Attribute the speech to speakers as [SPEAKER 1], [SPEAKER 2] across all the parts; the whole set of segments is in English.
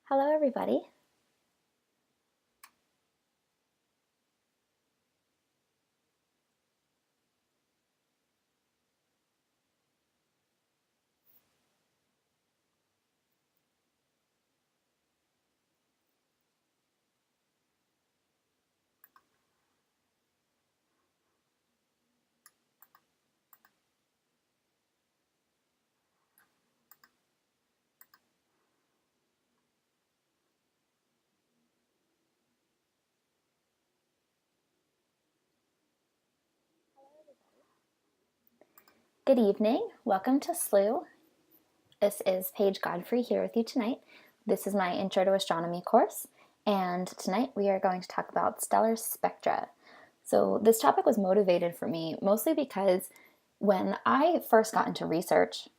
[SPEAKER 1] Hello, everybody. Good evening. Welcome to SLU. This is Paige Godfrey here with you tonight. This is my Intro to Astronomy course, and tonight we are going to talk about stellar spectra. So this topic was motivated for me mostly because when I first got into research,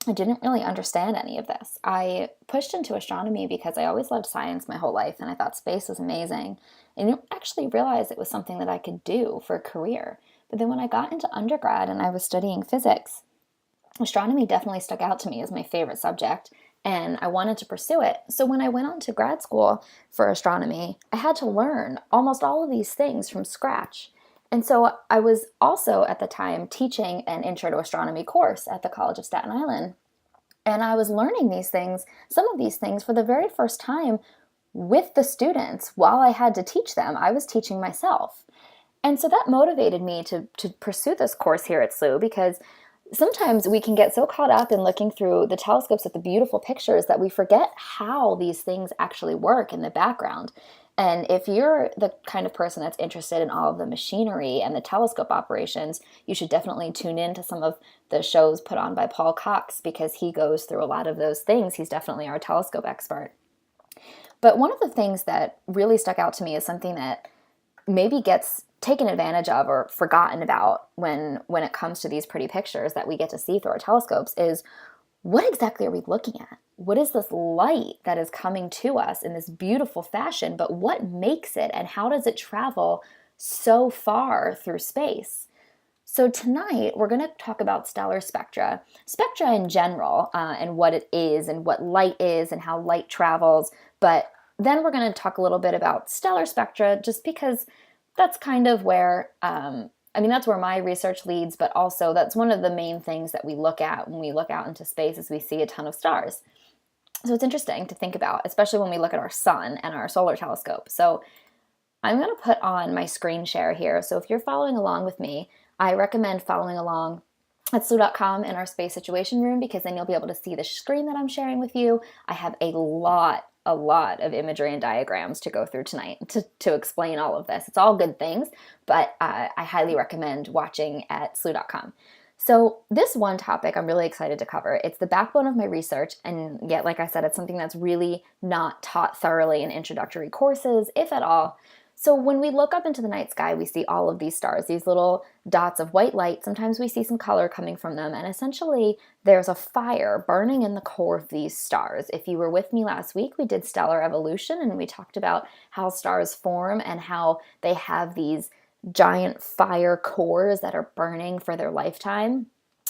[SPEAKER 1] I didn't really understand any of this. I pushed into astronomy because I always loved science my whole life and I thought space was amazing. And didn't actually realize it was something that I could do for a career. But then when I got into undergrad and I was studying physics, astronomy definitely stuck out to me as my favorite subject and I wanted to pursue it. So when I went on to grad school for astronomy, I had to learn almost all of these things from scratch. And so I was also at the time teaching an Intro to Astronomy course at the College of Staten Island. And I was learning these things, some of these things, for the very first time with the students while I had to teach them. I was teaching myself. And so that motivated me to pursue this course here at SLU because sometimes we can get so caught up in looking through the telescopes at the beautiful pictures that we forget how these things actually work in the background. And if you're the kind of person that's interested in all of the machinery and the telescope operations, you should definitely tune in to some of the shows put on by Paul Cox because he goes through a lot of those things. He's definitely our telescope expert. But one of the things that really stuck out to me is something that maybe gets taken advantage of or forgotten about when it comes to these pretty pictures that we get to see through our telescopes is what exactly are we looking at? What is this light that is coming to us in this beautiful fashion, but what makes it and how does it travel so far through space? So tonight we're going to talk about stellar spectra, spectra in general, and what it is and what light is and how light travels, but then we're going to talk a little bit about stellar spectra just because that's kind of where, that's where my research leads, but also that's one of the main things that we look at when we look out into space is we see a ton of stars. So it's interesting to think about, especially when we look at our sun and our solar telescope. So I'm going to put on my screen share here. So if you're following along with me, I recommend following along at slu.com in our space situation room because then you'll be able to see the screen that I'm sharing with you. I have a lot of imagery and diagrams to go through tonight to explain all of this. It's all good things, but I highly recommend watching at slu.com. So this one topic I'm really excited to cover. It's the backbone of my research, and yet, like I said, it's something that's really not taught thoroughly in introductory courses, if at all. So when we look up into the night sky, we see all of these stars, these little dots of white light. Sometimes we see some color coming from them, and essentially there's a fire burning in the core of these stars. If you were with me last week, we did stellar evolution, and we talked about how stars form and how they have these giant fire cores that are burning for their lifetime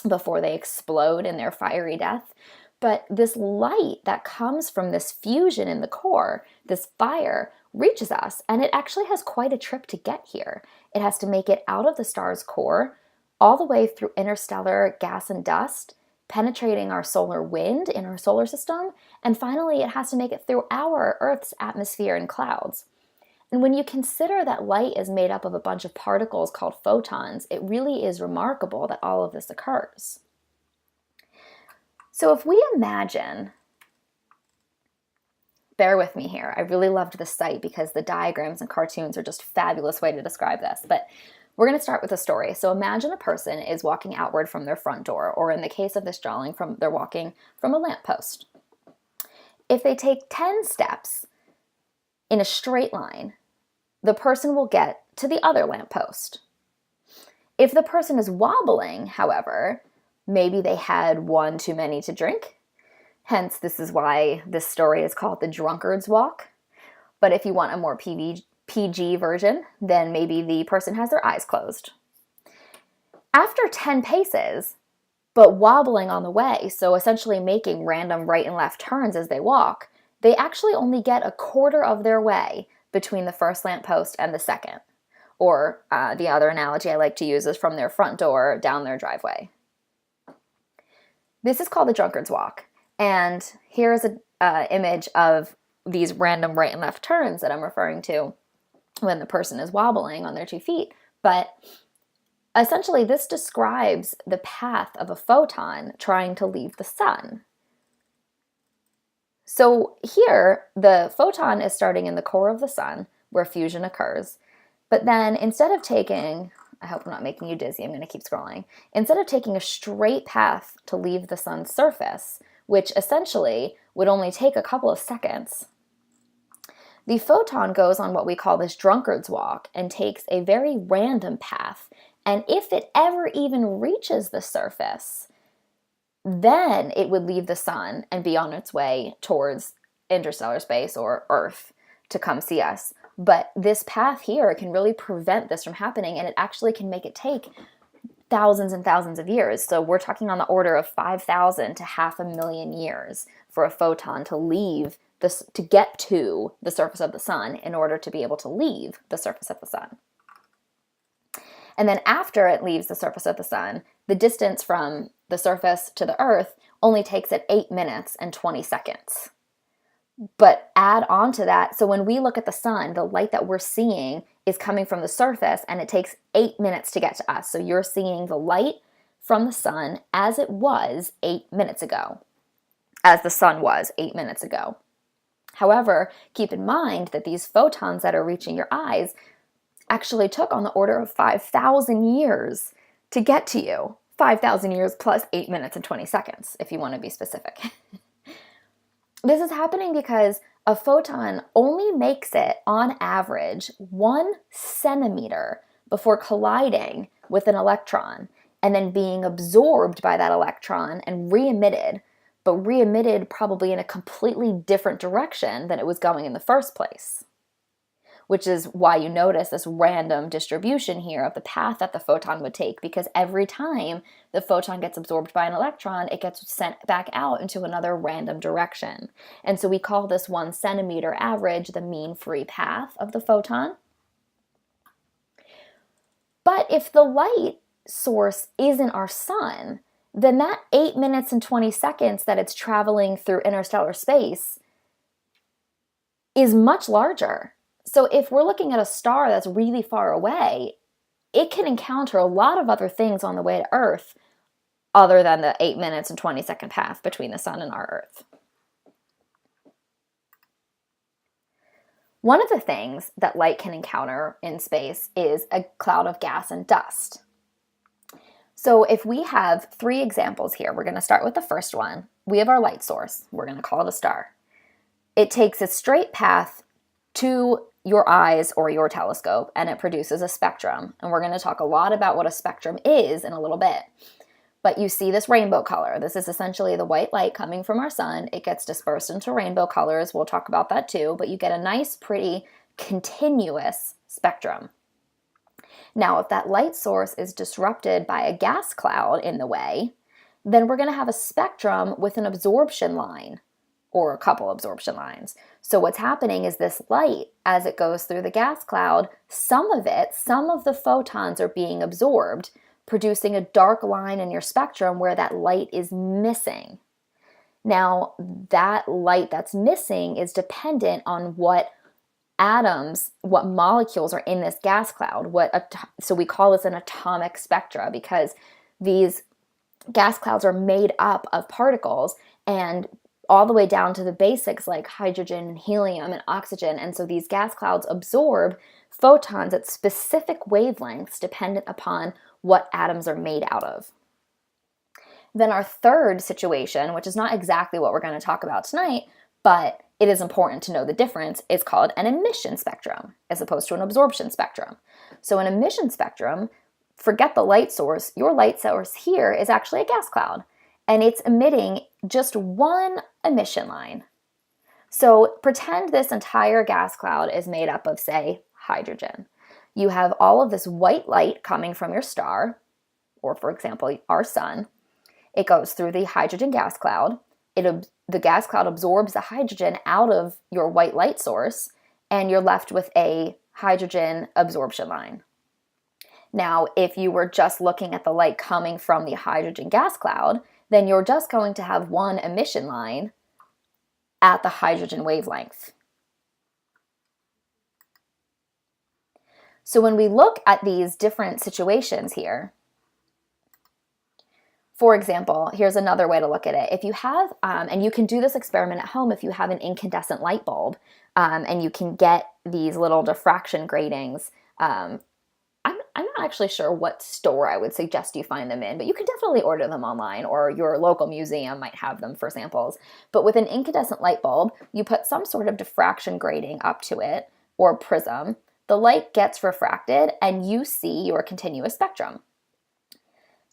[SPEAKER 1] before they explode in their fiery death. But this light that comes from this fusion in the core, this fire, reaches us, and it actually has quite a trip to get here. It has to make it out of the star's core, all the way through interstellar gas and dust, penetrating our solar wind in our solar system, and finally it has to make it through our Earth's atmosphere and clouds. And when you consider that light is made up of a bunch of particles called photons, it really is remarkable that all of this occurs. So if we imagine, bear with me here, I really loved this site because the diagrams and cartoons are just a fabulous way to describe this, but we're going to start with a story. So imagine a person is walking outward from their front door, or in the case of this drawing, they're walking from a lamppost. If they take 10 steps in a straight line, the person will get to the other lamppost. If the person is wobbling, however, maybe they had one too many to drink. Hence, this is why this story is called the drunkard's walk. But if you want a more PG version, then maybe the person has their eyes closed. After 10 paces, but wobbling on the way, so essentially making random right and left turns as they walk, they actually only get a quarter of their way between the first lamppost and the second. Or the other analogy I like to use is from their front door down their driveway. This is called the drunkard's walk. And here's an image of these random right and left turns that I'm referring to when the person is wobbling on their 2 feet. But essentially, this describes the path of a photon trying to leave the sun. So here, the photon is starting in the core of the sun, where fusion occurs. But then instead of taking, I hope I'm not making you dizzy, I'm going to keep scrolling. Instead of taking a straight path to leave the sun's surface, which essentially would only take a couple of seconds, the photon goes on what we call this drunkard's walk and takes a very random path. And if it ever even reaches the surface, then it would leave the sun and be on its way towards interstellar space or Earth to come see us. But this path here can really prevent this from happening, and it actually can make it take thousands and thousands of years. So we're talking on the order of 5,000 to 500,000 years for a photon to leave this, to get to the surface of the sun in order to be able to leave the surface of the sun. And then after it leaves the surface of the sun, the distance from the surface to the Earth only takes it 8 minutes and 20 seconds. But add on to that, so when we look at the sun, the light that we're seeing is coming from the surface, and it takes 8 minutes to get to us. So you're seeing the light from the sun as it was 8 minutes ago, as the sun was 8 minutes ago. However, keep in mind that these photons that are reaching your eyes actually took on the order of 5,000 years to get to you. 5,000 years plus 8 minutes and 20 seconds, if you want to be specific. This is happening because a photon only makes it, on average, 1 centimeter before colliding with an electron and then being absorbed by that electron and re-emitted, but re-emitted probably in a completely different direction than it was going in the first place. Which is why you notice this random distribution here of the path that the photon would take, because every time the photon gets absorbed by an electron, it gets sent back out into another random direction. And so we call this 1 centimeter average the mean free path of the photon. But if the light source isn't our sun, then that 8 minutes and 20 seconds that it's traveling through interstellar space is much larger. So if we're looking at a star that's really far away, it can encounter a lot of other things on the way to Earth other than the 8 minutes and 20 second path between the sun and our Earth. One of the things that light can encounter in space is a cloud of gas and dust. So if we have 3 examples here, we're going to start with the first one. We have our light source. We're going to call it a star. It takes a straight path to your eyes or your telescope, and it produces a spectrum. And we're going to talk a lot about what a spectrum is in a little bit. But you see this rainbow color. This is essentially the white light coming from our sun. It gets dispersed into rainbow colors. We'll talk about that too, but you get a nice, pretty, continuous spectrum. Now, if that light source is disrupted by a gas cloud in the way, then we're going to have a spectrum with an absorption line or a couple absorption lines. So what's happening is this light, as it goes through the gas cloud, some of the photons are being absorbed, producing a dark line in your spectrum where that light is missing. Now, that light that's missing is dependent on what atoms, what molecules are in this gas cloud. So we call this an atomic spectra, because these gas clouds are made up of particles, and all the way down to the basics like hydrogen and helium and oxygen. And so these gas clouds absorb photons at specific wavelengths dependent upon what atoms are made out of. Then our third situation, which is not exactly what we're going to talk about tonight, but it is important to know the difference, is called an emission spectrum as opposed to an absorption spectrum. So an emission spectrum, forget the light source, your light source here is actually a gas cloud, and it's emitting just one emission line. So pretend this entire gas cloud is made up of, say, hydrogen. You have all of this white light coming from your star, or for example, our sun. It goes through the hydrogen gas cloud. the gas cloud absorbs the hydrogen out of your white light source, and you're left with a hydrogen absorption line. Now, if you were just looking at the light coming from the hydrogen gas cloud, then you're just going to have one emission line at the hydrogen wavelength. So when we look at these different situations here, for example, here's another way to look at it. If you have, and you can do this experiment at home if you have an incandescent light bulb, and you can get these little diffraction gratings. I'm not actually sure what store I would suggest you find them in, but you can definitely order them online, or your local museum might have them for samples. But with an incandescent light bulb, you put some sort of diffraction grating up to it, or prism. The light gets refracted, and you see your continuous spectrum.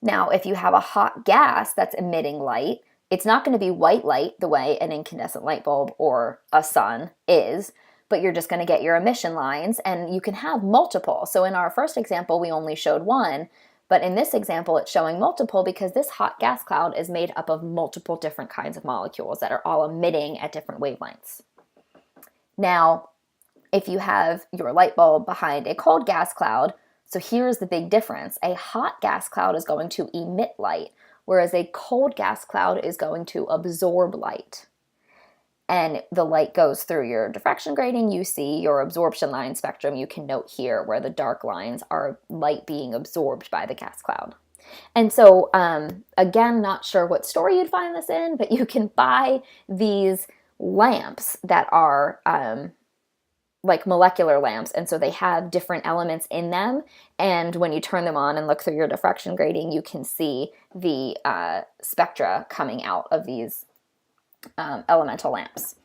[SPEAKER 1] Now, if you have a hot gas that's emitting light, it's not going to be white light the way an incandescent light bulb or a sun is, but you're just going to get your emission lines, and you can have multiple. So in our first example, we only showed one, but in this example, it's showing multiple because this hot gas cloud is made up of multiple different kinds of molecules that are all emitting at different wavelengths. Now, if you have your light bulb behind a cold gas cloud, so here's the big difference. A hot gas cloud is going to emit light, whereas a cold gas cloud is going to absorb light. And the light goes through your diffraction grating, you see your absorption line spectrum. You can note here where the dark lines are light being absorbed by the gas cloud. And so, again, not sure what store you'd find this in, but you can buy these lamps that are like molecular lamps, and so they have different elements in them, and when you turn them on and look through your diffraction grating, you can see the spectra coming out of these elemental lamps.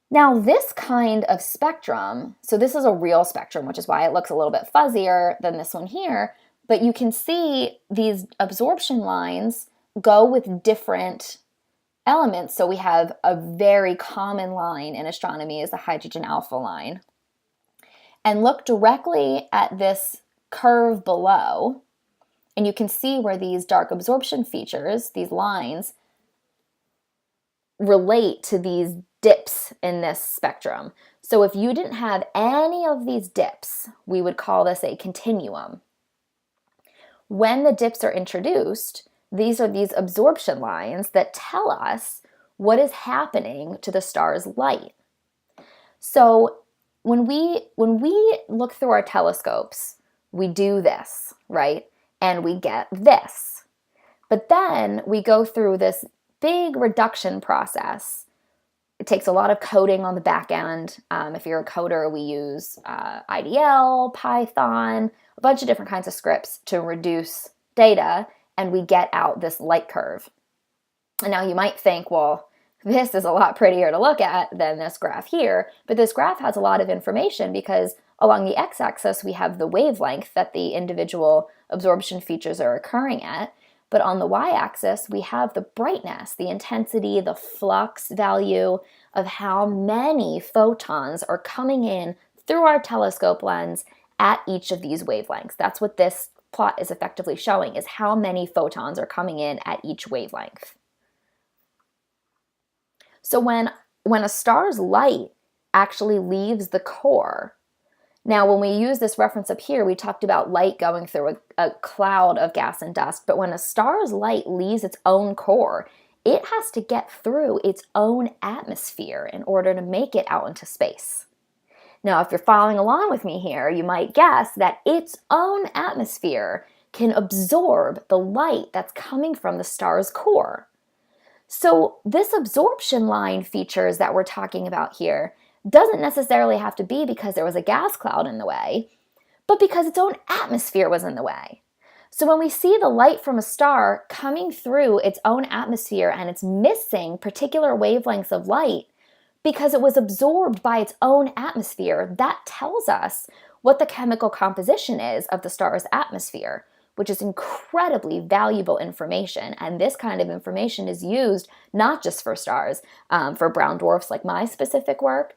[SPEAKER 1] Now, this kind of spectrum, so this is a real spectrum, which is why it looks a little bit fuzzier than this one here, but you can see these absorption lines go with different elements. So we have a very common line in astronomy is the hydrogen alpha line. And look directly at this curve below, and you can see where these dark absorption features, these lines, relate to these dips in this spectrum. So if you didn't have any of these dips, we would call this a continuum. When the dips are introduced, these are these absorption lines that tell us what is happening to the star's light. So when we look through our telescopes, we do this, right? And we get this. But then we go through this big reduction process. It takes a lot of coding on the back end. If you're a coder, we use IDL, Python, a bunch of different kinds of scripts to reduce data, and we get out this light curve. And now you might think, well, this is a lot prettier to look at than this graph here, but this graph has a lot of information because along the x-axis we have the wavelength that the individual absorption features are occurring at, but on the y-axis we have the brightness, the intensity, the flux value of how many photons are coming in through our telescope lens at each of these wavelengths. That's what this plot is effectively showing, is how many photons are coming in at each wavelength. So when a star's light actually leaves the core, now when we use this reference up here, we talked about light going through a cloud of gas and dust, but when a star's light leaves its own core, it has to get through its own atmosphere in order to make it out into space. Now, if you're following along with me here, you might guess that its own atmosphere can absorb the light that's coming from the star's core. So this absorption line features that we're talking about here doesn't necessarily have to be because there was a gas cloud in the way, but because its own atmosphere was in the way. So when we see the light from a star coming through its own atmosphere and it's missing particular wavelengths of light because it was absorbed by its own atmosphere, that tells us what the chemical composition is of the star's atmosphere, which is incredibly valuable information. And this kind of information is used not just for stars, for brown dwarfs like my specific work.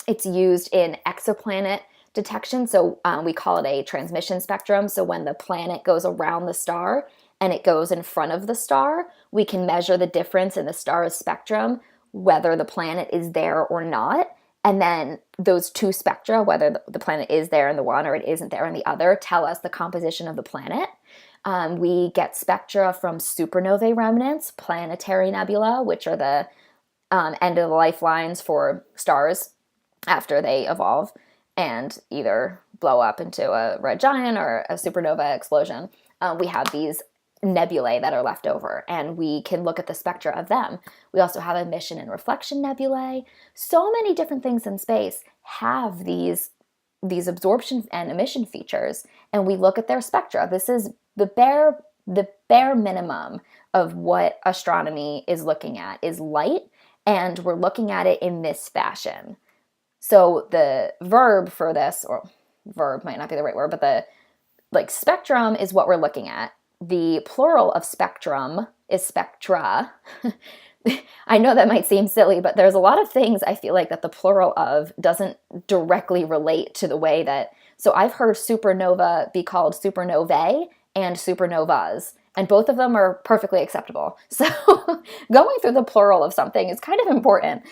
[SPEAKER 1] It's used in exoplanet detection, so we call it a transmission spectrum. So when the planet goes around the star and it goes in front of the star, we can measure the difference in the star's spectrum, whether the planet is there or not. And then those two spectra, whether the planet is there in the one or it isn't there in the other, tell us the composition of the planet. We get spectra from supernovae remnants, planetary nebula, which are the end of the lifelines for stars after they evolve and either blow up into a red giant or a supernova explosion. We have these nebulae that are left over, and we can look at the spectra of them. We also have emission and reflection nebulae. So many different things in space have these absorption and emission features, and we look at their spectra. This is the bare minimum of what astronomy is looking at is light, and we're looking at it in this fashion. So the verb for this, or verb might not be the right word, but the spectrum is what we're looking at. The plural of spectrum is spectra. I know that might seem silly, but there's a lot of things I feel like that the plural of doesn't directly relate to the way that, so I've heard supernova be called supernovae and supernovas, and both of them are perfectly acceptable. So going through the plural of something is kind of important.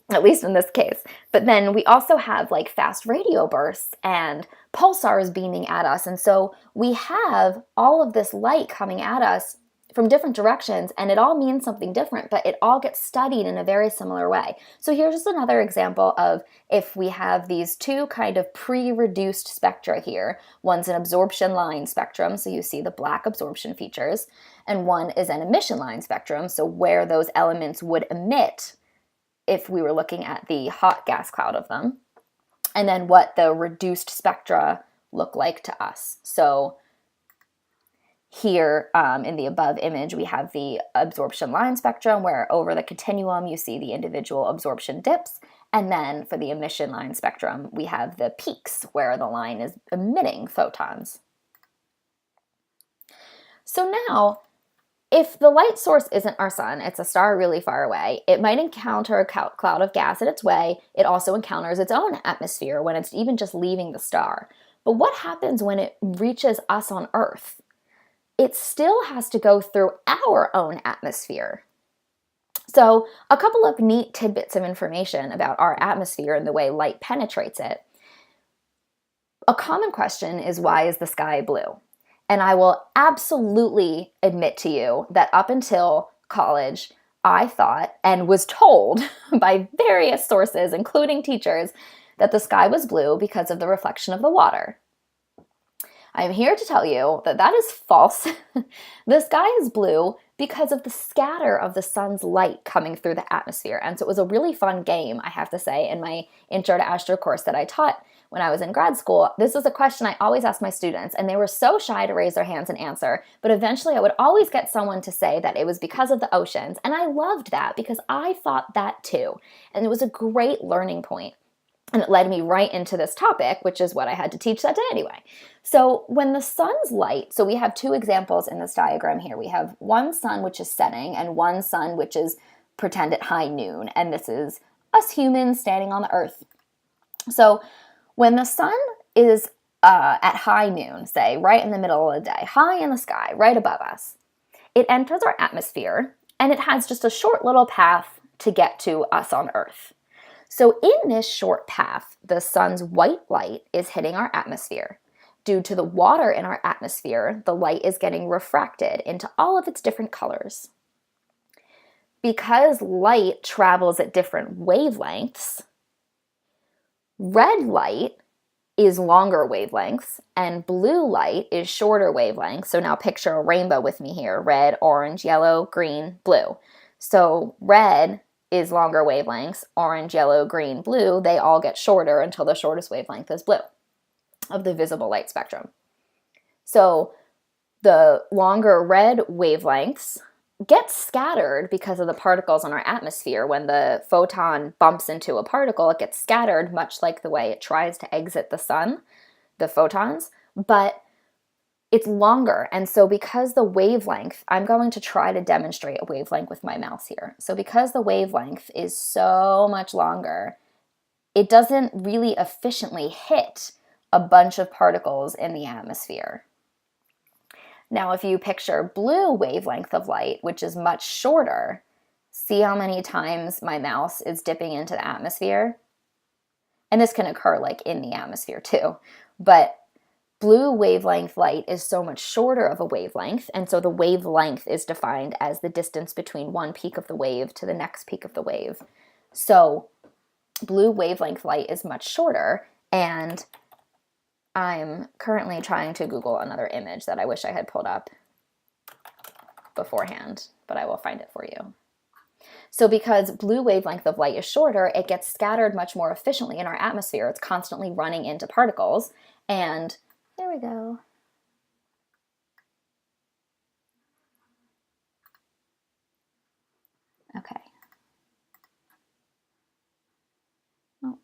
[SPEAKER 1] At least in this case. But then we also have like fast radio bursts and pulsars beaming at us. And so we have all of this light coming at us from different directions, and it all means something different, but it all gets studied in a very similar way. So here's just another example of if we have these two kind of pre-reduced spectra here. One's an absorption line spectrum, so you see the black absorption features, and one is an emission line spectrum, so where those elements would emit if we were looking at the hot gas cloud of them, and then what the reduced spectra look like to us. So here in the above image, we have the absorption line spectrum, where over the continuum you see the individual absorption dips, and then for the emission line spectrum, we have the peaks where the line is emitting photons. So now, if the light source isn't our sun, it's a star really far away, it might encounter a cloud of gas in its way. It also encounters its own atmosphere when it's even just leaving the star. But what happens when it reaches us on Earth? It still has to go through our own atmosphere. So a couple of neat tidbits of information about our atmosphere and the way light penetrates it. A common question is, why is the sky blue? And I will absolutely admit to you that up until college, I thought and was told by various sources, including teachers, that the sky was blue because of the reflection of the water. I'm here to tell you that that is false. The sky is blue because of the scatter of the sun's light coming through the atmosphere. And so it was a really fun game, I have to say, in my Intro to Astro course that I taught when I was in grad school. This was a question I always asked my students, and they were so shy to raise their hands and answer, but eventually I would always get someone to say that it was because of the oceans, and I loved that because I thought that too, and it was a great learning point. And it led me right into this topic, which is what I had to teach that day anyway. So when the sun's light, so we have two examples in this diagram here. We have one sun which is setting and one sun which is pretend at high noon, and this is us humans standing on the earth. So when the sun is at high noon, say right in the middle of the day, high in the sky, right above us, it enters our atmosphere, and it has just a short little path to get to us on Earth. So in this short path, the sun's white light is hitting our atmosphere. Due to the water in our atmosphere, the light is getting refracted into all of its different colors. Because light travels at different wavelengths, red light is longer wavelengths and blue light is shorter wavelengths. So now picture a rainbow with me here: red, orange, yellow, green, blue. So red is longer wavelengths, orange, yellow, green, blue, they all get shorter until the shortest wavelength is blue of the visible light spectrum. So the longer red wavelengths get scattered because of the particles in our atmosphere. When the photon bumps into a particle, it gets scattered, much like the way it tries to exit the sun, the photons, but it's longer. And so because the wavelength, I'm going to try to demonstrate a wavelength with my mouse here. So because the wavelength is so much longer, it doesn't really efficiently hit a bunch of particles in the atmosphere. Now, if you picture blue wavelength of light, which is much shorter, see how many times my mouse is dipping into the atmosphere? And this can occur like in the atmosphere too, but blue wavelength light is so much shorter of a wavelength, and so the wavelength is defined as the distance between one peak of the wave to the next peak of the wave. So blue wavelength light is much shorter, and I'm currently trying to Google another image that I wish I had pulled up beforehand, but I will find it for you. So because blue wavelength of light is shorter, it gets scattered much more efficiently in our atmosphere. It's constantly running into particles, and there we go. Okay. Oh,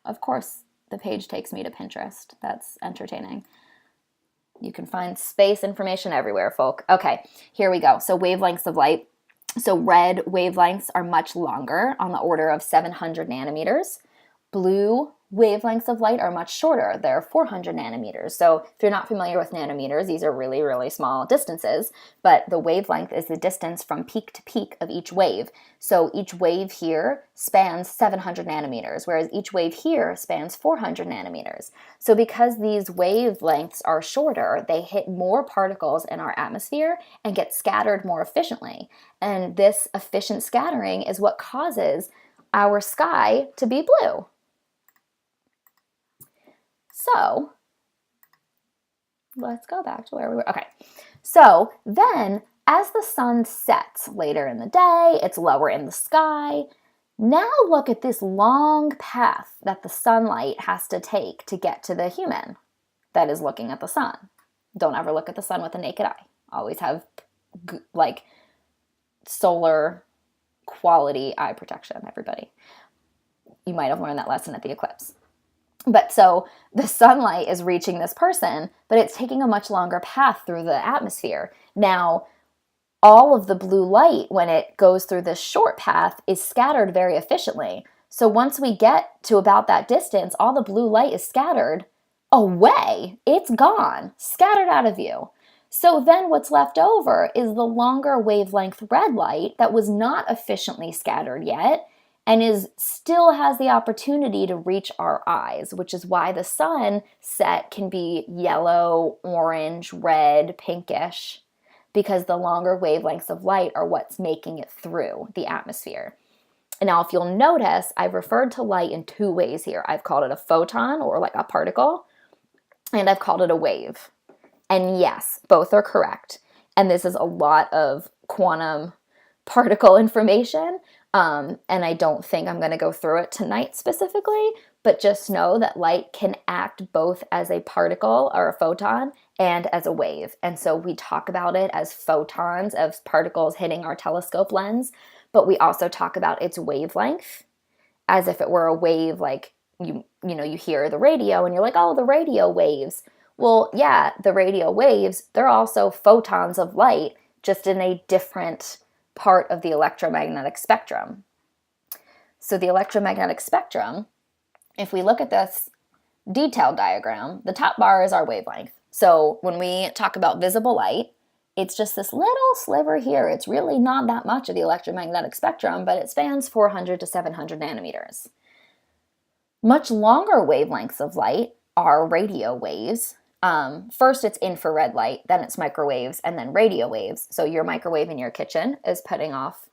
[SPEAKER 1] of course, the page takes me to Pinterest. That's entertaining. You can find space information everywhere, folk. Okay, here we go. So wavelengths of light. So red wavelengths are much longer, on the order of 700 nanometers. Blue wavelengths of light are much shorter. They're 400 nanometers. So if you're not familiar with nanometers, these are really, really small distances, but the wavelength is the distance from peak to peak of each wave. So each wave here spans 700 nanometers, whereas each wave here spans 400 nanometers. So because these wavelengths are shorter, they hit more particles in our atmosphere and get scattered more efficiently. And this efficient scattering is what causes our sky to be blue. So let's go back to where we were. Okay, so then as the sun sets later in the day, it's lower in the sky. Now look at this long path that the sunlight has to take to get to the human that is looking at the sun. Don't ever look at the sun with a naked eye. Always have like solar quality eye protection, everybody. You might have learned that lesson at the eclipse. But so the sunlight is reaching this person, but it's taking a much longer path through the atmosphere. Now, all of the blue light, when it goes through this short path, is scattered very efficiently. So once we get to about that distance, all the blue light is scattered away. It's gone, scattered out of view. So then what's left over is the longer wavelength red light that was not efficiently scattered yet, and still has the opportunity to reach our eyes, which is why the sunset can be yellow, orange, red, pinkish, because the longer wavelengths of light are what's making it through the atmosphere. And now if you'll notice, I've referred to light in two ways here. I've called it a photon, or like a particle, and I've called it a wave. And yes, both are correct. And this is a lot of quantum particle information. And I don't think I'm going to go through it tonight specifically, but just know that light can act both as a particle or a photon and as a wave. And so we talk about it as photons, of particles hitting our telescope lens, but we also talk about its wavelength as if it were a wave, like you hear the radio and you're like, oh, the radio waves. Well, yeah, the radio waves, they're also photons of light, just in a different part of the electromagnetic spectrum. So the electromagnetic spectrum, if we look at this detailed diagram, the top bar is our wavelength. So when we talk about visible light, it's just this little sliver here. It's really not that much of the electromagnetic spectrum, but it spans 400 to 700 nanometers. Much longer wavelengths of light are radio waves. First it's infrared light, then it's microwaves, and then radio waves. So your microwave in your kitchen is putting off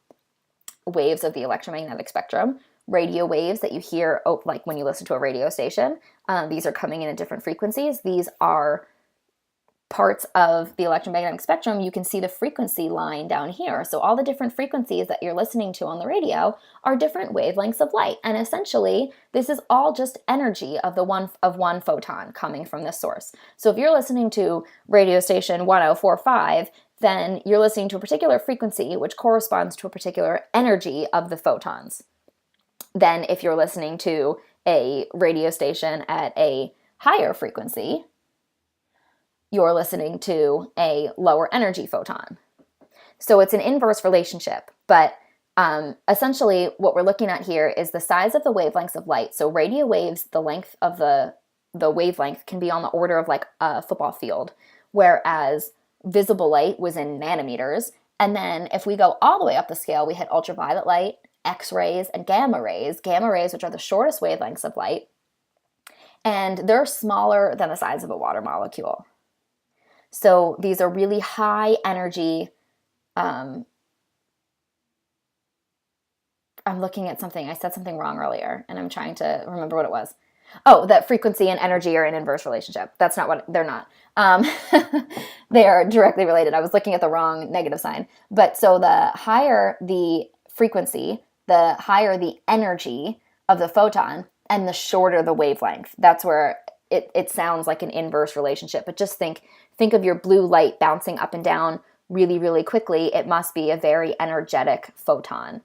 [SPEAKER 1] waves of the electromagnetic spectrum. Radio waves that you hear, like when you listen to a radio station, these are coming in at different frequencies. These are parts of the electromagnetic spectrum. You can see the frequency line down here. So all the different frequencies that you're listening to on the radio are different wavelengths of light. And essentially, this is all just energy of one photon coming from this source. So if you're listening to radio station 1045, then you're listening to a particular frequency, which corresponds to a particular energy of the photons. Then if you're listening to a radio station at a higher frequency, you're listening to a lower energy photon. So it's an inverse relationship, but essentially what we're looking at here is the size of the wavelengths of light. So radio waves, the length of the wavelength can be on the order of like a football field, whereas visible light was in nanometers. And then if we go all the way up the scale, we hit ultraviolet light, X-rays, and gamma rays, which are the shortest wavelengths of light. And they're smaller than the size of a water molecule. So these are really high energy. I'm looking at something. I said something wrong earlier, and I'm trying to remember what it was. Oh, that frequency and energy are in inverse relationship. That's not what, they're not. They are directly related. I was looking at the wrong negative sign. But so the higher the frequency, the higher the energy of the photon, and the shorter the wavelength. That's where it sounds like an inverse relationship. But just think of your blue light bouncing up and down really, really quickly. It must be a very energetic photon.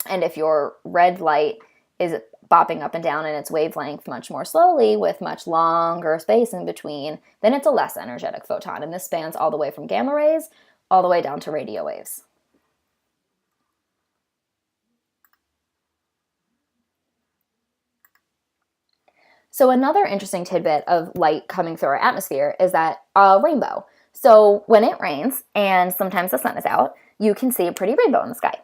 [SPEAKER 1] And if your red light is bopping up and down in its wavelength much more slowly with much longer space in between, then it's a less energetic photon. And this spans all the way from gamma rays all the way down to radio waves. So another interesting tidbit of light coming through our atmosphere is that a rainbow. So when it rains and sometimes the sun is out, you can see a pretty rainbow in the sky.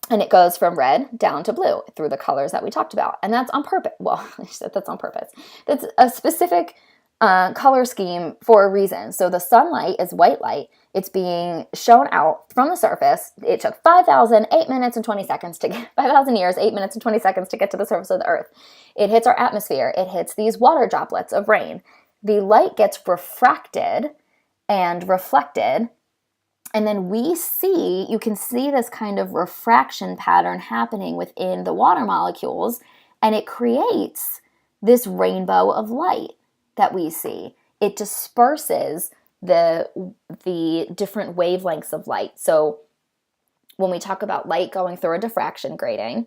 [SPEAKER 1] And it goes from red down to blue through the colors that we talked about. And that's on purpose. Well, I said that's on purpose. That's a specific color scheme for a reason. So the sunlight is white light. It's being shown out from the surface. It took 5,000 minutes and 20 seconds to get 5,000 years, 8 minutes and 20 seconds to get to the surface of the earth. It hits our atmosphere. It hits these water droplets of rain. The light gets refracted and reflected. And then you can see this kind of refraction pattern happening within the water molecules, and it creates this rainbow of light that we see. It disperses the different wavelengths of light. So when we talk about light going through a diffraction grating,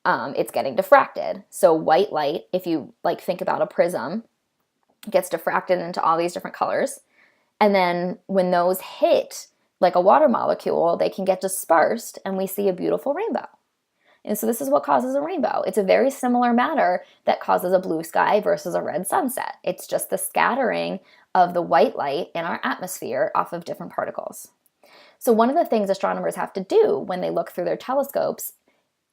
[SPEAKER 1] it's getting diffracted. So white light, if you think about a prism, gets diffracted into all these different colors. And then when those hit like a water molecule, they can get dispersed and we see a beautiful rainbow. And so this is what causes a rainbow. It's a very similar matter that causes a blue sky versus a red sunset. It's just the scattering of the white light in our atmosphere off of different particles. So one of the things astronomers have to do when they look through their telescopes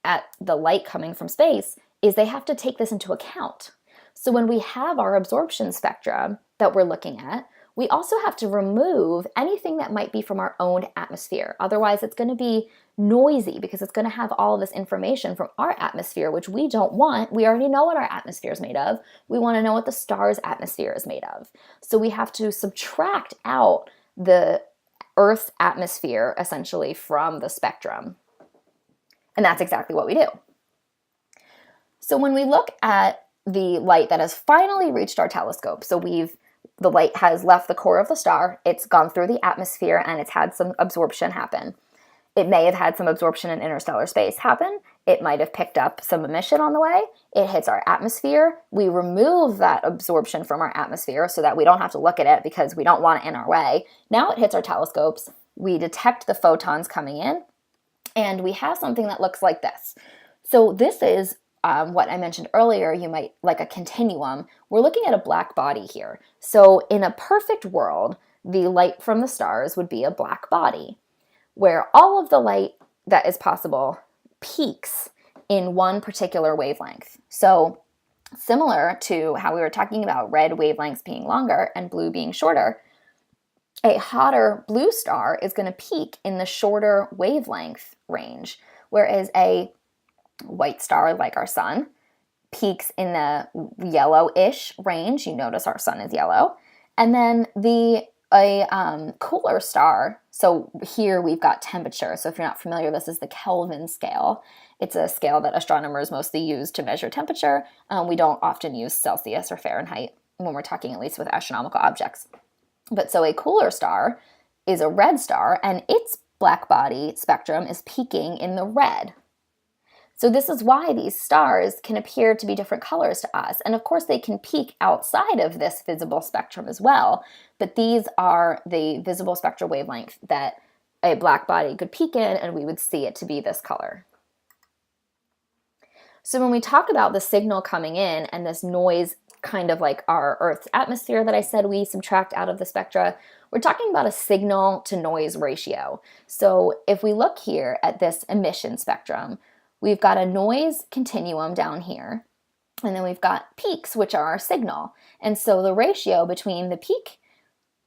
[SPEAKER 1] at the light coming from space is they have to take this into account. So when we have our absorption spectra that we're looking at, we also have to remove anything that might be from our own atmosphere. Otherwise, it's going to be noisy because it's going to have all of this information from our atmosphere, which we don't want. We already know what our atmosphere is made of. We want to know what the star's atmosphere is made of. So we have to subtract out the Earth's atmosphere, essentially, from the spectrum. And that's exactly what we do. So when we look at the light that has finally reached our telescope, so the light has left the core of the star, it's gone through the atmosphere, and it's had some absorption happen. It may have had some absorption in interstellar space happen. It might have picked up some emission on the way. It hits our atmosphere. We remove that absorption from our atmosphere so that we don't have to look at it because we don't want it in our way. Now it hits our telescopes. We detect the photons coming in, and we have something that looks like this. So this is what I mentioned earlier, you might like a continuum. We're looking at a black body here. So in a perfect world, the light from the stars would be a black body, where all of the light that is possible peaks in one particular wavelength. So similar to how we were talking about red wavelengths being longer and blue being shorter, a hotter blue star is going to peak in the shorter wavelength range, whereas a white star like our sun peaks in the yellowish range. You notice our sun is yellow. And then a cooler star, so here we've got temperature. So if you're not familiar, this is the Kelvin scale. It's a scale that astronomers mostly use to measure temperature. We don't often use Celsius or Fahrenheit when we're talking, at least with astronomical objects. But so a cooler star is a red star, and its black body spectrum is peaking in the red. So this is why these stars can appear to be different colors to us. And of course, they can peak outside of this visible spectrum as well. But these are the visible spectral wavelength that a black body could peak in, and we would see it to be this color. So when we talk about the signal coming in and this noise, kind of like our Earth's atmosphere that I said we subtract out of the spectra, We're talking about a signal to noise ratio. So if we look here at this emission spectrum, we've got a noise continuum down here, and then we've got peaks, which are our signal. And so the ratio between the peak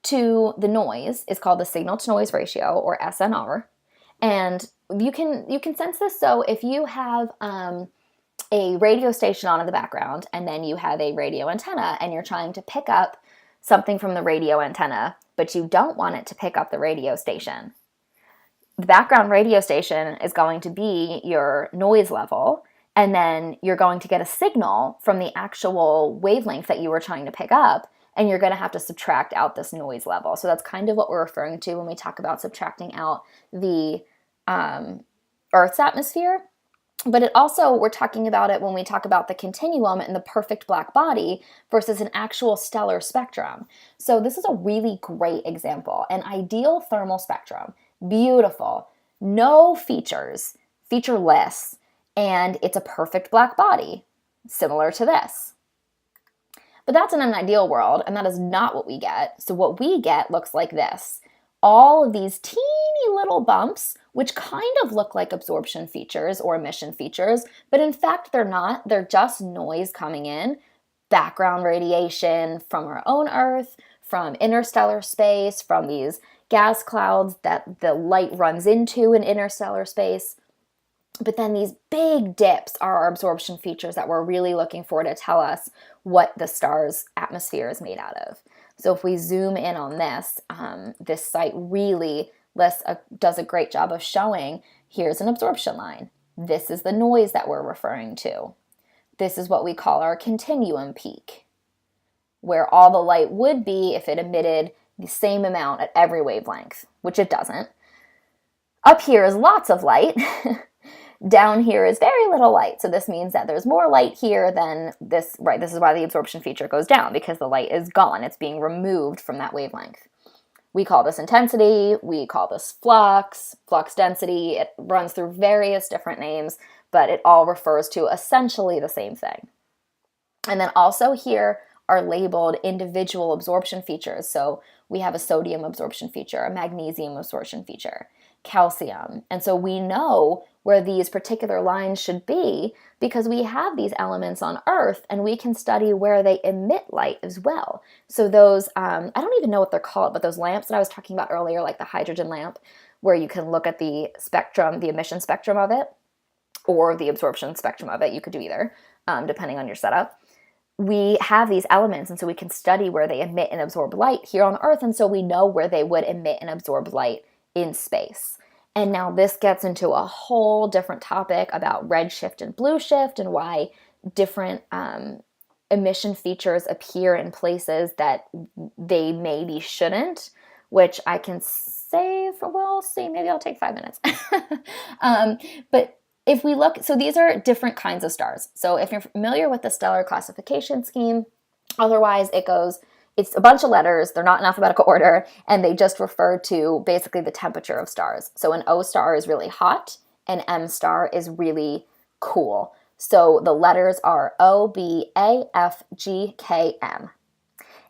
[SPEAKER 1] to the noise is called the signal to noise ratio, or SNR. And you can sense this. So if you have a radio station on in the background, and then you have a radio antenna, and you're trying to pick up something from the radio antenna, but you don't want it to pick up the radio station, the background radio station is going to be your noise level, and then you're going to get a signal from the actual wavelength that you were trying to pick up, and you're going to have to subtract out this noise level. So that's kind of what we're referring to when we talk about subtracting out the Earth's atmosphere. But it also, we're talking about it when we talk about the continuum and the perfect black body versus an actual stellar spectrum. So this is a really great example. An ideal thermal spectrum, beautiful, no features, featureless, and it's a perfect black body, similar to this. But that's in an ideal world, and that is not what we get. So what we get looks like this. All of these teeny little bumps, which kind of look like absorption features or emission features, but in fact they're not. They're just noise coming in, background radiation from our own Earth, from interstellar space, from these gas clouds that the light runs into in interstellar space. But then these big dips are our absorption features that we're really looking for to tell us what the star's atmosphere is made out of. So if we zoom in on this, this site really does a great job of showing, here's an absorption line. This is the noise that we're referring to. This is what we call our continuum peak, where all the light would be if it emitted the same amount at every wavelength, which it doesn't. Up here is lots of light. Down here is very little light. So this means that there's more light here than this, right? This is why the absorption feature goes down, because the light is gone. It's being removed from that wavelength. We call this intensity. We call this flux density. It runs through various different names, but it all refers to essentially the same thing. And then also here are labeled individual absorption features. So we have a sodium absorption feature, a magnesium absorption feature, calcium. And so we know where these particular lines should be because we have these elements on Earth, and we can study where they emit light as well. So those, I don't even know what they're called, but those lamps that I was talking about earlier, like the hydrogen lamp, where you can look at the spectrum, the emission spectrum of it, or the absorption spectrum of it. You could do either, depending on your setup. We have these elements, and so we can study where they emit and absorb light here on Earth, and so we know where they would emit and absorb light in space. And now this gets into a whole different topic about redshift and blue shift, and why different emission features appear in places that they maybe shouldn't, which I can save, we'll see, maybe I'll take 5 minutes. But if we look, so these are different kinds of stars. So if you're familiar with the stellar classification scheme, otherwise it's a bunch of letters, they're not in alphabetical order, and they just refer to basically the temperature of stars. So an O star is really hot, an M star is really cool. So the letters are O, B, A, F, G, K, M.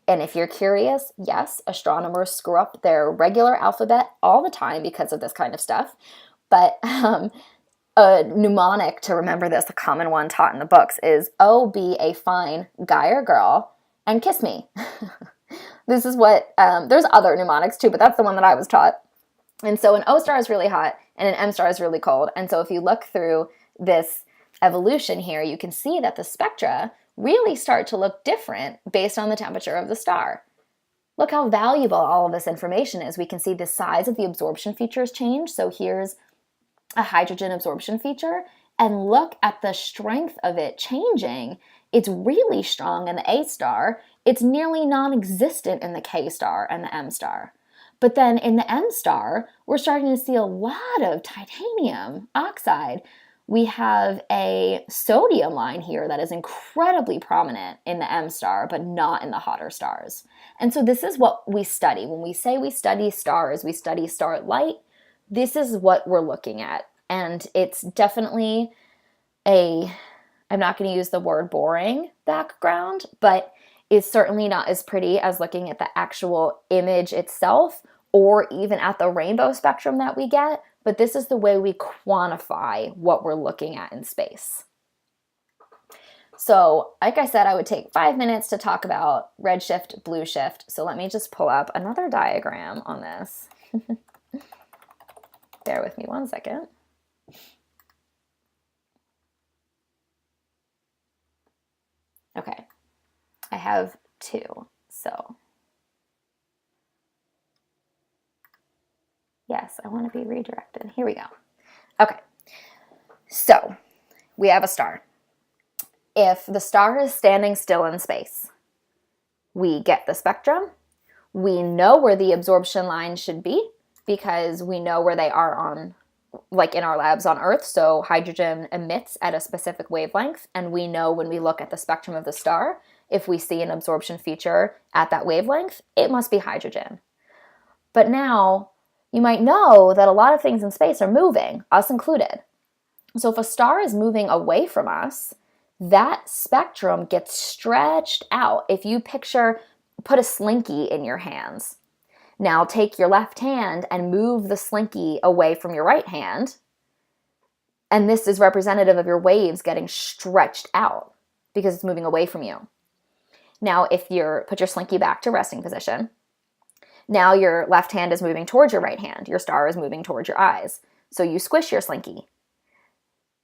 [SPEAKER 1] And if you're curious, yes, astronomers screw up their regular alphabet all the time because of this kind of stuff. But a mnemonic to remember this, a common one taught in the books, is O, be a fine guy or girl, and kiss me. This is what, there's other mnemonics too, but that's the one that I was taught. And so an O star is really hot and an M star is really cold. And so if you look through this evolution here, you can see that the spectra really start to look different based on the temperature of the star. Look how valuable all of this information is. We can see the size of the absorption features change. So here's a hydrogen absorption feature, and look at the strength of it changing. It's really strong in the A star. It's nearly non-existent in the K star and the M star. But then in the M star, we're starting to see a lot of titanium oxide. We have a sodium line here that is incredibly prominent in the M star, but not in the hotter stars. And so this is what we study. When we say we study stars, we study starlight. This is what we're looking at. And it's definitely I'm not going to use the word boring background, but is certainly not as pretty as looking at the actual image itself or even at the rainbow spectrum that we get, but this is the way we quantify what we're looking at in space. So, like I said, I would take 5 minutes to talk about redshift, blue shift. So let me just pull up another diagram on this. Bear with me one second. Okay, I have two, so yes, I want to be redirected. Here we go. Okay, so we have a star. If the star is standing still in space, we get the spectrum. We know where the absorption lines should be because we know where they are on, like in our labs on Earth. So hydrogen emits at a specific wavelength, and we know when we look at the spectrum of the star, if we see an absorption feature at that wavelength, it must be hydrogen. But now you might know that a lot of things in space are moving, us included. So if a star is moving away from us, that spectrum gets stretched out. If you put a slinky in your hands. Now take your left hand and move the slinky away from your right hand. And this is representative of your waves getting stretched out because it's moving away from you. Now, if put your slinky back to resting position, now your left hand is moving towards your right hand. Your star is moving towards your eyes. So you squish your slinky.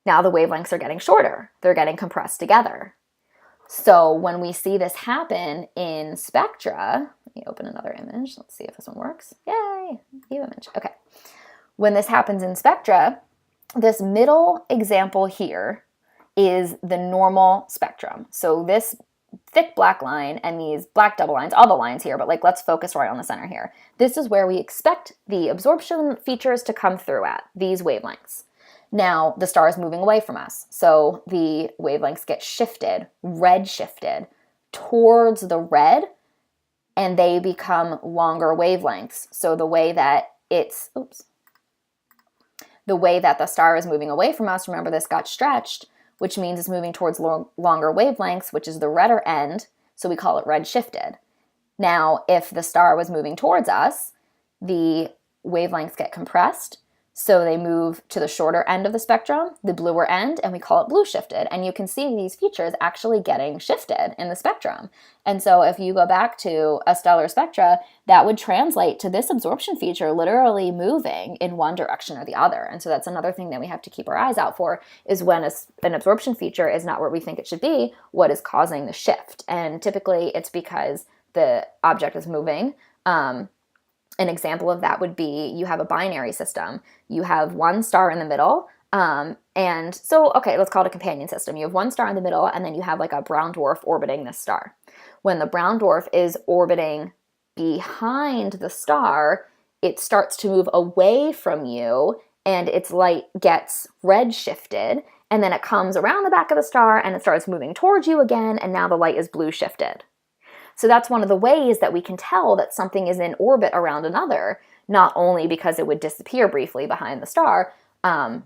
[SPEAKER 1] Now the wavelengths are getting shorter. They're getting compressed together. So when we see this happen in spectra, let me open another image. Let's see if this one works. Yay, view image. Okay. When this happens in spectra, this middle example here is the normal spectrum. So this thick black line and these black double lines, all the lines here, but like let's focus right on the center here. This is where we expect the absorption features to come through at, these wavelengths. Now the star is moving away from us, so the wavelengths get shifted, red shifted, towards the red, and they become longer wavelengths. So the way that the star is moving away from us, remember this got stretched, which means it's moving towards longer wavelengths, which is the redder end, so we call it red shifted. Now, if the star was moving towards us, the wavelengths get compressed, so they move to the shorter end of the spectrum, the bluer end, and we call it blue shifted. And you can see these features actually getting shifted in the spectrum. And so if you go back to a stellar spectra, that would translate to this absorption feature literally moving in one direction or the other. And so that's another thing that we have to keep our eyes out for, is when an absorption feature is not where we think it should be, what is causing the shift. And typically it's because the object is moving. An example of that would be you have a binary system. You have one star in the middle. And so, okay, let's call it a companion system. You have one star in the middle, and then you have like a brown dwarf orbiting this star. When the brown dwarf is orbiting behind the star, it starts to move away from you, and its light gets red shifted, and then it comes around the back of the star, and it starts moving towards you again, and now the light is blue shifted. So that's one of the ways that we can tell that something is in orbit around another, not only because it would disappear briefly behind the star, and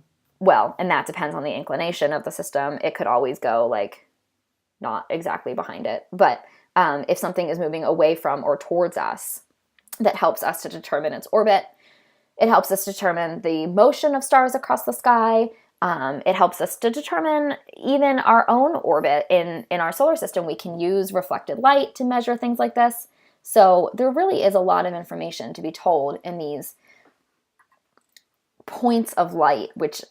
[SPEAKER 1] that depends on the inclination of the system. It could always go like not exactly behind it. But if something is moving away from or towards us, that helps us to determine its orbit. It helps us determine the motion of stars across the sky. It helps us to determine even our own orbit in our solar system. We can use reflected light to measure things like this. So there really is a lot of information to be told in these points of light, which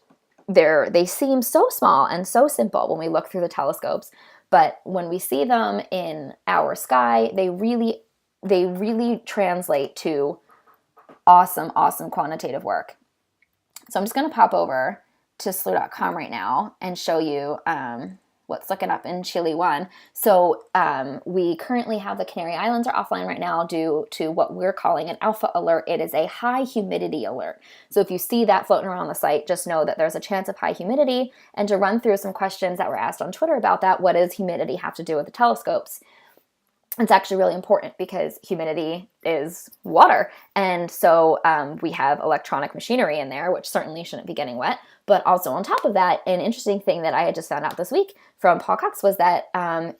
[SPEAKER 1] they seem so small and so simple when we look through the telescopes. But when we see them in our sky, they really translate to awesome, awesome quantitative work. So I'm just going to pop over to slew.com right now and show you what's looking up in Chile 1. So we currently have the Canary Islands are offline right now due to what we're calling an alpha alert. It is a high humidity alert. So if you see that floating around the site, just know that there's a chance of high humidity. And to run through some questions that were asked on Twitter about that, what does humidity have to do with the telescopes? It's actually really important because humidity is water. And so we have electronic machinery in there, which certainly shouldn't be getting wet. But also on top of that, an interesting thing that I had just found out this week from Paul Cox was that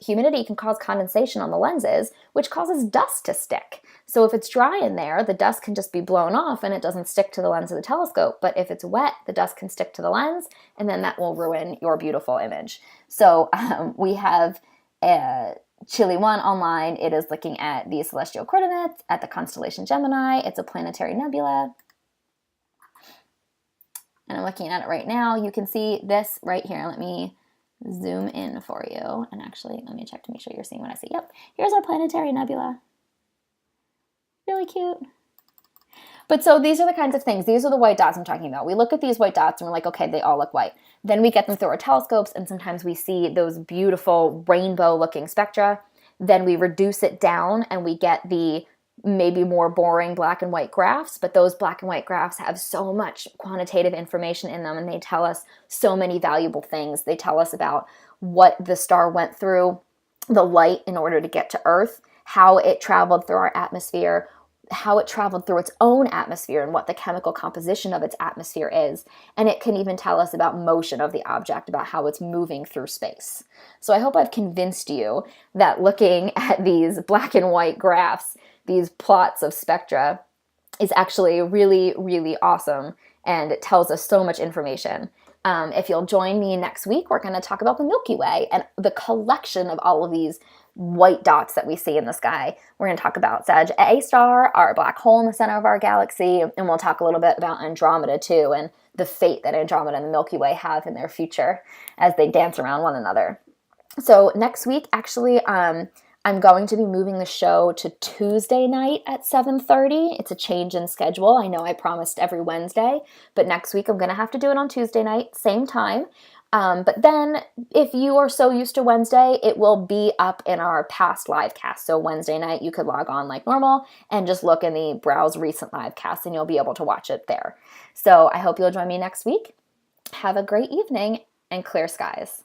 [SPEAKER 1] humidity can cause condensation on the lenses, which causes dust to stick. So if it's dry in there, the dust can just be blown off and it doesn't stick to the lens of the telescope. But if it's wet, the dust can stick to the lens, and then that will ruin your beautiful image. So we have Chile 1 online. It is looking at the celestial coordinates at the constellation Gemini. It's a planetary nebula. And I'm looking at it right now. You can see this right here. Let me zoom in for you. And actually, let me check to make sure you're seeing what I see. Yep, here's our planetary nebula. Really cute. But so these are the kinds of things. These are the white dots I'm talking about. We look at these white dots and we're like, okay, they all look white. Then we get them through our telescopes, and sometimes we see those beautiful rainbow-looking spectra. Then we reduce it down and we get the maybe more boring black and white graphs, but those black and white graphs have so much quantitative information in them, and they tell us so many valuable things. They tell us about what the star went through, the light in order to get to Earth, how it traveled through our atmosphere, how it traveled through its own atmosphere and what the chemical composition of its atmosphere is. And it can even tell us about motion of the object, about how it's moving through space. So I hope I've convinced you that looking at these black and white graphs, these plots of spectra, is actually really, really awesome, and it tells us so much information. If you'll join me next week, we're going to talk about the Milky Way and the collection of all of these white dots that we see in the sky. We're going to talk about Sag A star, our black hole in the center of our galaxy, and we'll talk a little bit about Andromeda too, and the fate that Andromeda and the Milky Way have in their future as they dance around one another. So next week, actually, I'm going to be moving the show to Tuesday night at 7:30. It's a change in schedule. I know I promised every Wednesday, but next week I'm going to have to do it on Tuesday night, same time. But then if you are so used to Wednesday, it will be up in our past live cast. So Wednesday night, you could log on like normal and just look in the browse recent live cast, and you'll be able to watch it there. So I hope you'll join me next week. Have a great evening and clear skies.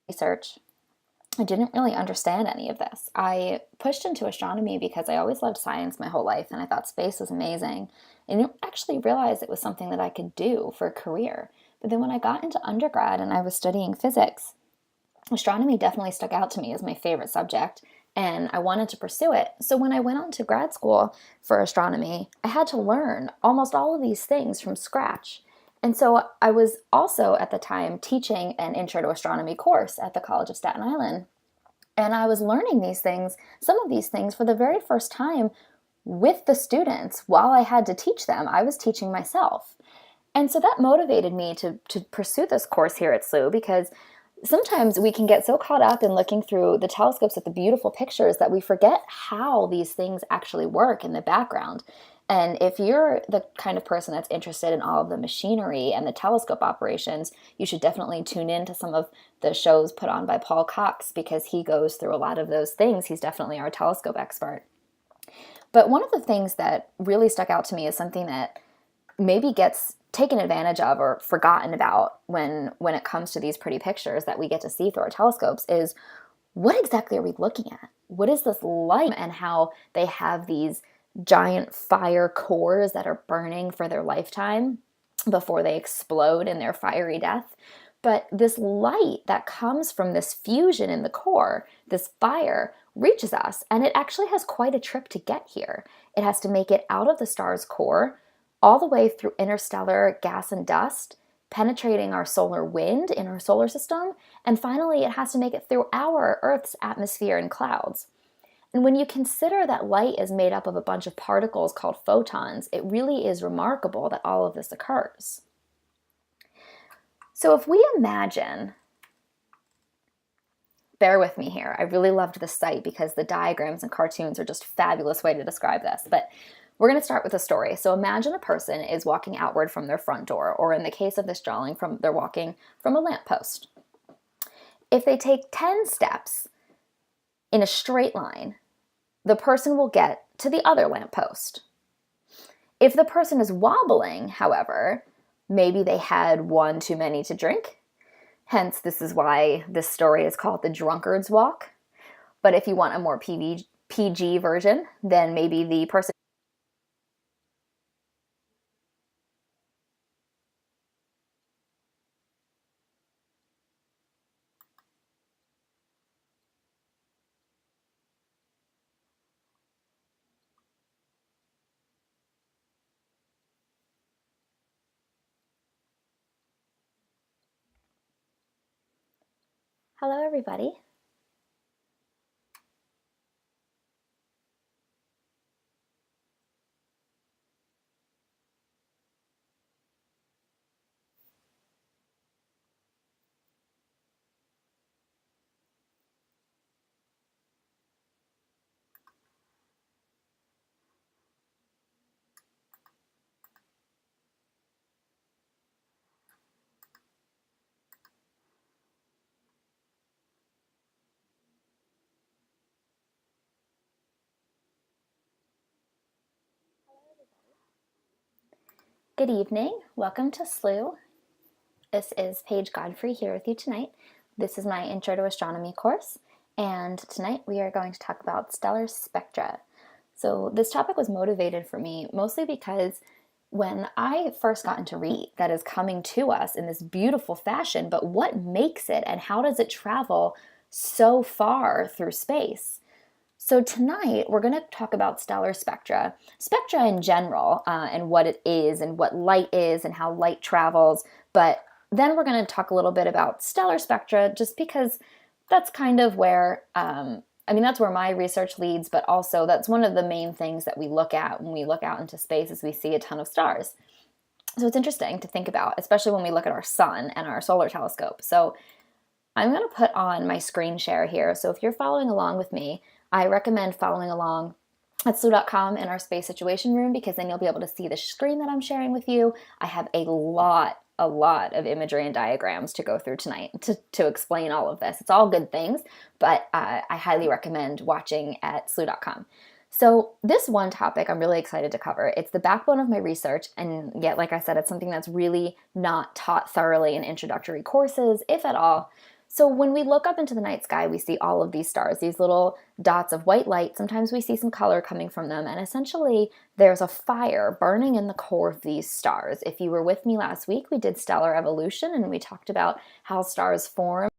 [SPEAKER 1] Research. I didn't really understand any of this. I pushed into astronomy because I always loved science my whole life, and I thought space was amazing. And I didn't actually realize it was something that I could do for a career. But then when I got into undergrad and I was studying physics, astronomy definitely stuck out to me as my favorite subject, and I wanted to pursue it. So when I went on to grad school for astronomy, I had to learn almost all of these things from scratch. And so I was also at the time teaching an Intro to Astronomy course at the College of Staten Island. And I was learning these things, some of these things, for the very first time with the students while I had to teach them. I was teaching myself. And so that motivated me to pursue this course here at SLU, because sometimes we can get so caught up in looking through the telescopes at the beautiful pictures that we forget how these things actually work in the background. And if you're the kind of person that's interested in all of the machinery and the telescope operations, you should definitely tune in to some of the shows put on by Paul Cox, because he goes through a lot of those things. He's definitely our telescope expert. But one of the things that really stuck out to me is something that maybe gets taken advantage of or forgotten about when it comes to these pretty pictures that we get to see through our telescopes is, what exactly are we looking at? What is this light, and how they have these giant fire cores that are burning for their lifetime before they explode in their fiery death. But this light that comes from this fusion in the core, this fire, reaches us, and it actually has quite a trip to get here. It has to make it out of the star's core, all the way through interstellar gas and dust, penetrating our solar wind in our solar system, and finally it has to make it through our Earth's atmosphere and clouds. And when you consider that light is made up of a bunch of particles called photons, it really is remarkable that all of this occurs. So if we imagine, bear with me here, I really loved this site because the diagrams and cartoons are just a fabulous way to describe this, but we're going to start with a story. So imagine a person is walking outward from their front door, or in the case of this drawing, they're walking from a lamppost. If they take 10 steps in a straight line, the person will get to the other lamppost. If the person is wobbling, however, maybe they had one too many to drink. Hence, this is why this story is called the drunkard's walk. But if you want a more PG version, then maybe the person... Hello, everybody. Good evening. Welcome to SLU. This is Paige Godfrey here with you tonight. This is my Intro to Astronomy course, and tonight we are going to talk about stellar spectra. So this topic was motivated for me mostly because when I first got into REIT, that is coming to us in this beautiful fashion, but what makes it and how does it travel so far through space? So tonight we're going to talk about stellar spectra, spectra in general, and what it is and what light is and how light travels. But then we're going to talk a little bit about stellar spectra, just because that's kind of where, that's where my research leads, but also that's one of the main things that we look at when we look out into space is we see a ton of stars. So it's interesting to think about, especially when we look at our sun and our solar telescope. So I'm going to put on my screen share here. So if you're following along with me, I recommend following along at slu.com in our space situation room, because then you'll be able to see the screen that I'm sharing with you. I have a lot of imagery and diagrams to go through tonight to explain all of this. It's all good things, but I highly recommend watching at slu.com. So this one topic I'm really excited to cover. It's the backbone of my research, and yet, like I said, it's something that's really not taught thoroughly in introductory courses, if at all. So when we look up into the night sky, we see all of these stars, these little dots of white light. Sometimes we see some color coming from them, and essentially there's a fire burning in the core of these stars. If you were with me last week, we did stellar evolution, and we talked about how stars form